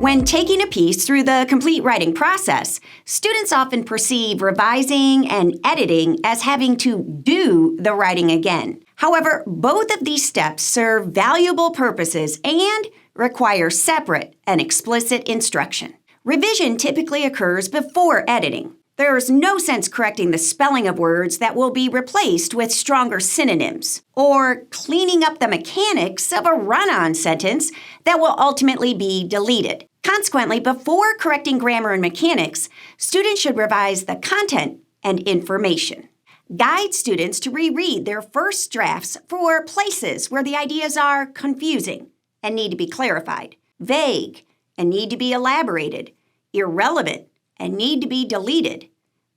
When taking a piece through the complete writing process, students often perceive revising and editing as having to do the writing again. However, both of these steps serve valuable purposes and require separate and explicit instruction. Revision typically occurs before editing. There is no sense correcting the spelling of words that will be replaced with stronger synonyms, or cleaning up the mechanics of a run-on sentence that will ultimately be deleted. Consequently, before correcting grammar and mechanics, students should revise the content and information. Guide students to reread their first drafts for places where the ideas are confusing and need to be clarified, vague and need to be elaborated, irrelevant and need to be deleted,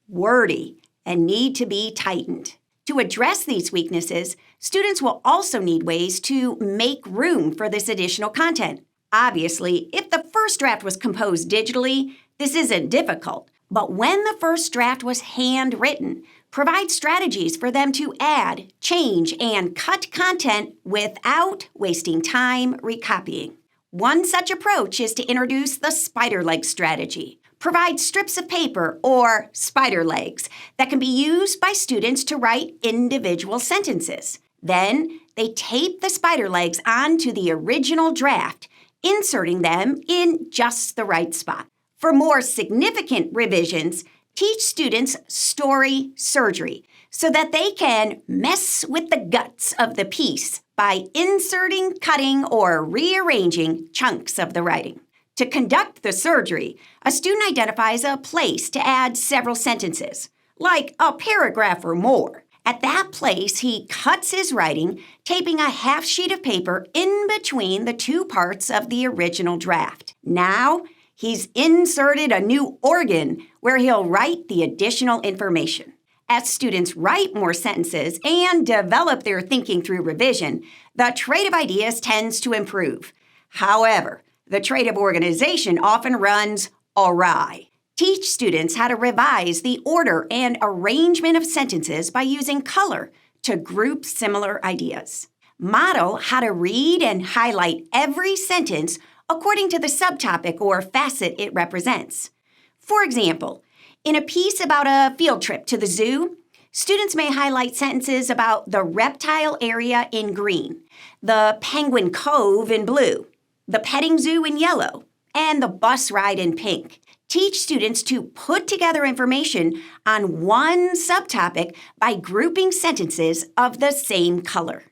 wordy and need to be tightened. To address these weaknesses, students will also need ways to make room for this additional content. Obviously, if the first draft was composed digitally, this isn't difficult. But when the first draft was handwritten, provide strategies for them to add, change, and cut content without wasting time recopying. One such approach is to introduce the spider leg strategy. Provide strips of paper, or spider legs, that can be used by students to write individual sentences. Then, they tape the spider legs onto the original draft, inserting them in just the right spot. For more significant revisions, teach students story surgery so that they can mess with the guts of the piece by inserting, cutting, or rearranging chunks of the writing. To conduct the surgery, a student identifies a place to add several sentences, like a paragraph or more. At that place, he cuts his writing, taping a half sheet of paper in between the two parts of the original draft. Now, he's inserted a new organ where he'll write the additional information. As students write more sentences and develop their thinking through revision, the trade of ideas tends to improve. However, the trade of organization often runs awry. Teach students how to revise the order and arrangement of sentences by using color to group similar ideas. Model how to read and highlight every sentence according to the subtopic or facet it represents. For example, in a piece about a field trip to the zoo, students may highlight sentences about the reptile area in green, the penguin cove in blue, the petting zoo in yellow, and the bus ride in pink. Teach students to put together information on one subtopic by grouping sentences of the same color.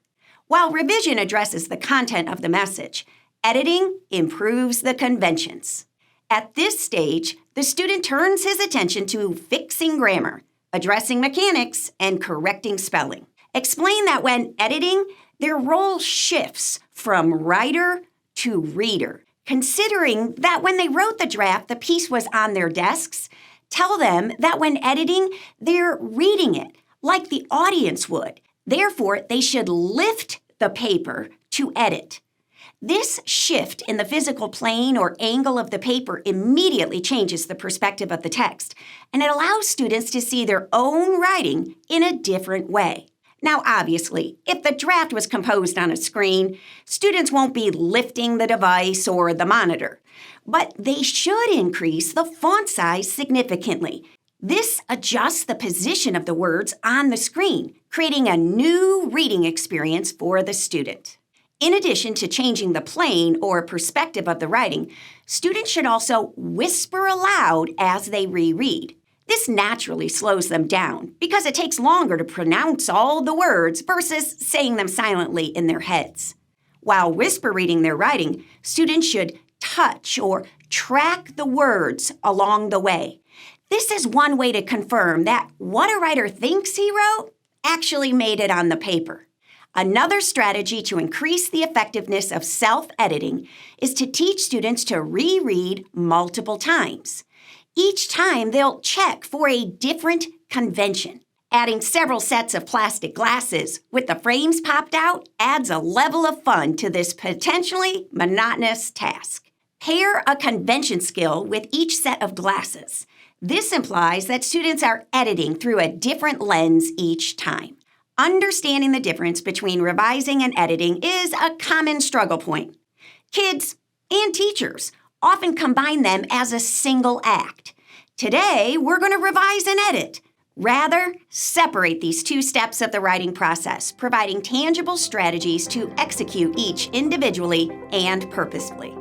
While revision addresses the content of the message, editing improves the conventions. At this stage, the student turns his attention to fixing grammar, addressing mechanics, and correcting spelling. Explain that when editing, their role shifts from writer to reader. Considering that when they wrote the draft, the piece was on their desks, tell them that when editing, they're reading it like the audience would. Therefore, they should lift the paper to edit. This shift in the physical plane or angle of the paper immediately changes the perspective of the text, and it allows students to see their own writing in a different way. Now, obviously, if the draft was composed on a screen, students won't be lifting the device or the monitor, but they should increase the font size significantly. This adjusts the position of the words on the screen, creating a new reading experience for the student. In addition to changing the plane or perspective of the writing, students should also whisper aloud as they reread. This naturally slows them down because it takes longer to pronounce all the words versus saying them silently in their heads. While whisper reading their writing, students should touch or track the words along the way. This is one way to confirm that what a writer thinks he wrote actually made it on the paper. Another strategy to increase the effectiveness of self-editing is to teach students to reread multiple times. Each time, they'll check for a different convention. Adding several sets of plastic glasses with the frames popped out adds a level of fun to this potentially monotonous task. Pair a convention skill with each set of glasses. This implies that students are editing through a different lens each time. Understanding the difference between revising and editing is a common struggle point. Kids and teachers often combine them as a single act. Today, we're going to revise and edit. Rather, separate these two steps of the writing process, providing tangible strategies to execute each individually and purposefully.